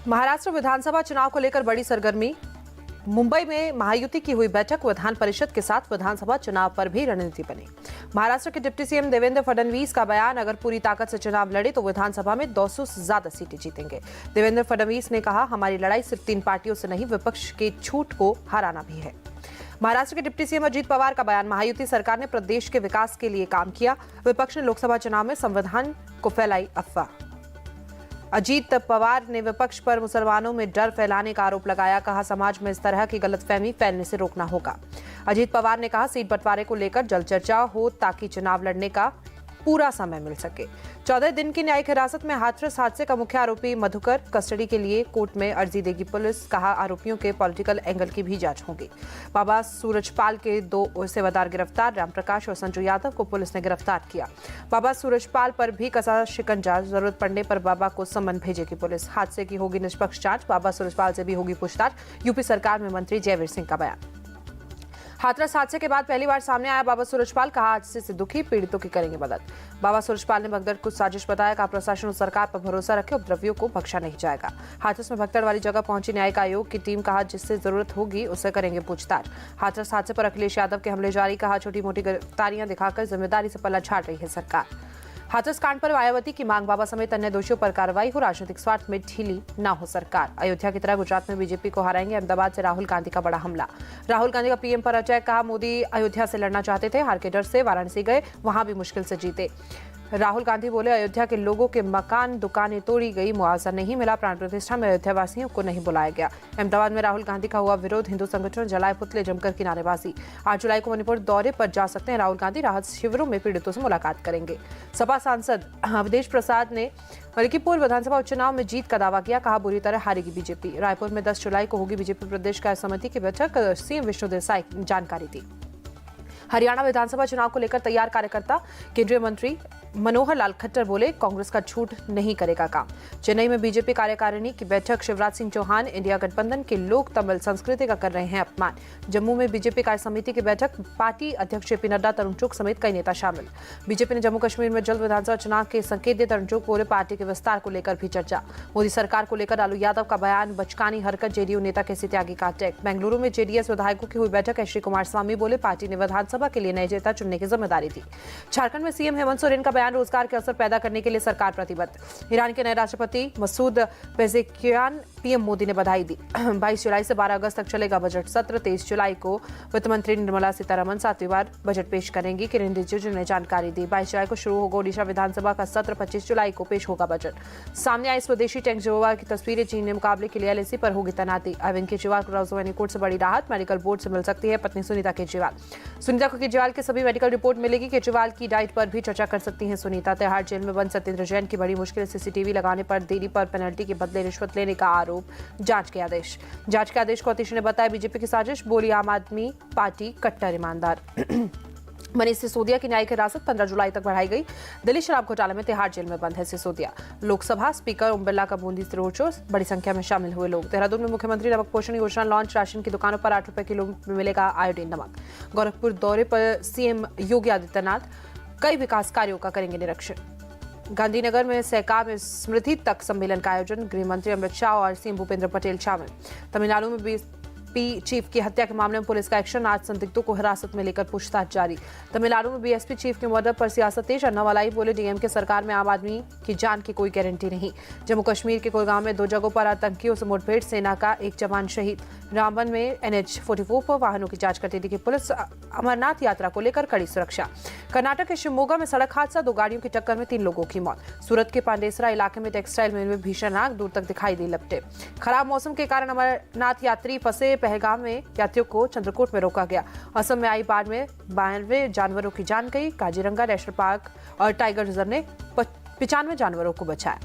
महाराष्ट्र विधानसभा चुनाव को लेकर बड़ी सरगर्मी। मुंबई में महायुति की हुई बैठक, विधान परिषद के साथ विधानसभा चुनाव पर भी रणनीति बनी। महाराष्ट्र के डिप्टी सीएम देवेंद्र फडणवीस का बयान, अगर पूरी ताकत से चुनाव लड़े तो विधानसभा में 200 से ज्यादा सीटें जीतेंगे। देवेंद्र फडणवीस ने कहा, हमारी लड़ाई सिर्फ 3 पार्टियों से नहीं, विपक्ष के छूट को हराना भी है। महाराष्ट्र के डिप्टी सीएम अजीत पवार का बयान, महायुति सरकार ने प्रदेश के विकास के लिए काम किया, विपक्ष ने लोकसभा चुनाव में संविधान को फैलाई अफवाह। अजीत पवार ने विपक्ष पर मुसलमानों में डर फैलाने का आरोप लगाया, कहा समाज में इस तरह की गलतफहमी फैलने से रोकना होगा। अजीत पवार ने कहा, सीट बंटवारे को लेकर जल्द चर्चा हो ताकि चुनाव लड़ने का पूरा समय मिल सके। 14 दिन की न्यायिक हिरासत में हाथरस हादसे का मुख्य आरोपी मधुकर कस्टडी के लिए कोर्ट में अर्जी देगी पुलिस, कहा आरोपियों के पॉलिटिकल एंगल की भी जांच होगी। बाबा सूरजपाल के 2 सेवादार गिरफ्तार, रामप्रकाश और संजू यादव को पुलिस ने गिरफ्तार किया। बाबा सूरजपाल पर भी कसा शिकंजा, जरूरत पड़ने पर बाबा को सम्मन भेजेगी पुलिस। हादसे की होगी निष्पक्ष जांच, बाबा सूरजपाल से भी होगी पूछताछ। यूपी सरकार में मंत्री जयवीर सिंह का बयान। हाथरस हादसे के बाद पहली बार सामने आया बाबा सूरजपाल, कहा हादसे से दुखी, पीड़ितों की करेंगे मदद। बाबा सूरजपाल ने भगदड़ को साजिश बताया, कहा प्रशासन और सरकार पर भरोसा रखे, उपद्रवियों को बख्शा नहीं जाएगा। हाथरस में भगदड़ वाली जगह पहुंची न्यायिक आयोग की टीम, कहा जिससे जरूरत होगी उससे करेंगे पूछताछ। हाथरस हादसे पर अखिलेश यादव के हमले जारी, कहा छोटी मोटी गिरफ्तारियां दिखाकर जिम्मेदारी से पल्ला झाड़ रही है सरकार। हाथरस कांड पर मायावती की मांग, बाबा समेत अन्य दोषियों पर कार्रवाई हो, राजनीतिक स्वार्थ में ढीली ना हो सरकार। अयोध्या की तरह गुजरात में बीजेपी को हराएंगे, अहमदाबाद से राहुल गांधी का बड़ा हमला। राहुल गांधी का पीएम पर अटैक, कहा मोदी अयोध्या से लड़ना चाहते थे, हार के डर से वाराणसी गए, वहां भी मुश्किल से जीते। राहुल गांधी बोले, अयोध्या के लोगों के मकान दुकानें तोड़ी गई, मुआवजा नहीं मिला, प्राण प्रतिष्ठा में अयोध्या वासियों को नहीं बुलाया गया। अहमदाबाद में राहुल गांधी का हुआ विरोध, हिंदू संगठन जलाए पुतले, जमकर की नारेबाजी। 8 जुलाई को मणिपुर दौरे पर जा सकते हैं राहुल गांधी, राहत शिविरों में पीड़ितों से मुलाकात करेंगे। सपा सांसद अवधेश प्रसाद ने मलिकीपुर विधानसभा उपचुनाव में जीत का दावा किया, कहा बुरी तरह हारेगी बीजेपी। रायपुर में 10 जुलाई को होगी बीजेपी प्रदेश कार्य समिति की बैठक, सीएम विष्णु देसाई जानकारी दी। हरियाणा विधानसभा चुनाव को लेकर तैयार कार्यकर्ता, केंद्रीय मंत्री मनोहर लाल खट्टर बोले, कांग्रेस का झूठ नहीं करेगा काम। चेन्नई में बीजेपी कार्यकारिणी की बैठक, शिवराज सिंह चौहान, इंडिया गठबंधन के लोग तमिल संस्कृति का कर रहे हैं अपमान। जम्मू में बीजेपी कार्य समिति की बैठक, पार्टी अध्यक्ष जेपी नड्डा, तरुण चुग समेत कई नेता शामिल। बीजेपी ने जम्मू कश्मीर में जल्द विधानसभा चुनाव के संकेत दिए, तरुण चुग बोले पार्टी के विस्तार को लेकर भी चर्चा। मोदी सरकार को लेकर लालू यादव का बयान, बचकानी हरकत, जेडीयू नेता कैसी त्यागी का अटैक। बेंगलुरु में जेडीएस विधायकों की हुई बैठक, श्री कुमार स्वामी बोले पार्टी ने विधानसभा के लिए नए नेता चुनने की जिम्मेदारी दी। झारखंड में सीएम हेमंत सोरेन का बयान, रोजगार के अवसर पैदा करने के लिए सरकार प्रतिबद्ध। ईरान के नए राष्ट्रपति मसूद पेजेकियान पीएम मोदी ने बधाई दी। 22 जुलाई से 12 अगस्त तक चलेगा बजट सत्र। 23 जुलाई को वित्त मंत्री निर्मला सीतारमण 7वीं बार बजट पेश करेंगी, किरण रिजिजू ने जानकारी दी। 22 जुलाई को शुरू होगा ओडिशा विधानसभा का सत्र, 25 जुलाई को पेश होगा बजट। सामने आई स्वदेशी टैंक जेगुआर की तस्वीरें, चीन ने मुकाबले के लिए एलएसी पर होगी तैनाती। अरविंद केजरीवाल को राजधानी कोर्ट से बड़ी राहत, मेडिकल बोर्ड से मिल सकती है पत्नी सुनीता केजरीवाल। सुनीता को केजरीवाल की सभी मेडिकल रिपोर्ट मिलेगी, केजरीवाल की डाइट पर भी चर्चा कर सकती हैं सुनीता। तिहाड़ जेल में बंद सत्येंद्र जैन की बड़ी मुश्किल, सीसीटीवी लगाने पर देरी पर पेनल्टी के बदले रिश्वत लेने का आरोप, जांच के आदेश को अतीश ने बताया बीजेपी की साजिश, बोली आम आदमी पार्टी कट्टर ईमानदार। मनीष सिसोदिया की न्यायिक हिरासत 15 जुलाई तक बढ़ाई गई। दिल्ली शराब घोटाले में तिहाड़ जेल में बंद है सिसोदिया। लोकसभा स्पीकर ओम बिरला का बूंदी से रोड शो, बड़ी संख्या में शामिल हुए लोग। देहरादून में मुख्यमंत्री नमक पोषण योजना लॉन्च, राशन की दुकानों पर 8 रुपए किलो में मिलेगा आयोडीन नमक। गोरखपुर दौरे पर सीएम योगी आदित्यनाथ, कई विकास कार्यों का करेंगे निरीक्षण। गांधीनगर में सहकार में स्मृति तक सम्मेलन का आयोजन, गृह मंत्री अमित शाह और सीएम भूपेंद्र पटेल शामिल। तमिलनाडु में बीएसपी चीफ की हत्या के मामले में पुलिस का एक्शन, आज संदिग्धों को हिरासत में लेकर पूछताछ जारी। तमिलनाडु में बीएसपी चीफ के मर्डर पर सियासत तेज, अन्नामलाई बोले डीएमके सरकार में आम आदमी की जान की कोई गारंटी नहीं। जम्मू कश्मीर के कोलगांव में 2 जगहों पर आतंकियों से मुठभेड़, सेना का एक जवान शहीद। रामबन में NH-44 पर वाहनों की जांच करती दिखी पुलिस, अमरनाथ यात्रा को लेकर कड़ी सुरक्षा। कर्नाटक के शिवमोगा में सड़क हादसा, 2 गाड़ियों की टक्कर में 3 लोगों की मौत। सूरत के पांडेसरा इलाके में टेक्सटाइल मिल में भीषण आग, दूर तक दिखाई दी लपटें। खराब मौसम के कारण अमरनाथ यात्री फंसे, पहलगाम में यात्रियों को चंद्रकोट में रोका गया। असम में आई बाढ़ में 92 जानवरों की जान गई। काजीरंगा नेशनल पार्क और टाइगर रिजर्व ने 95 जानवरों को बचाया।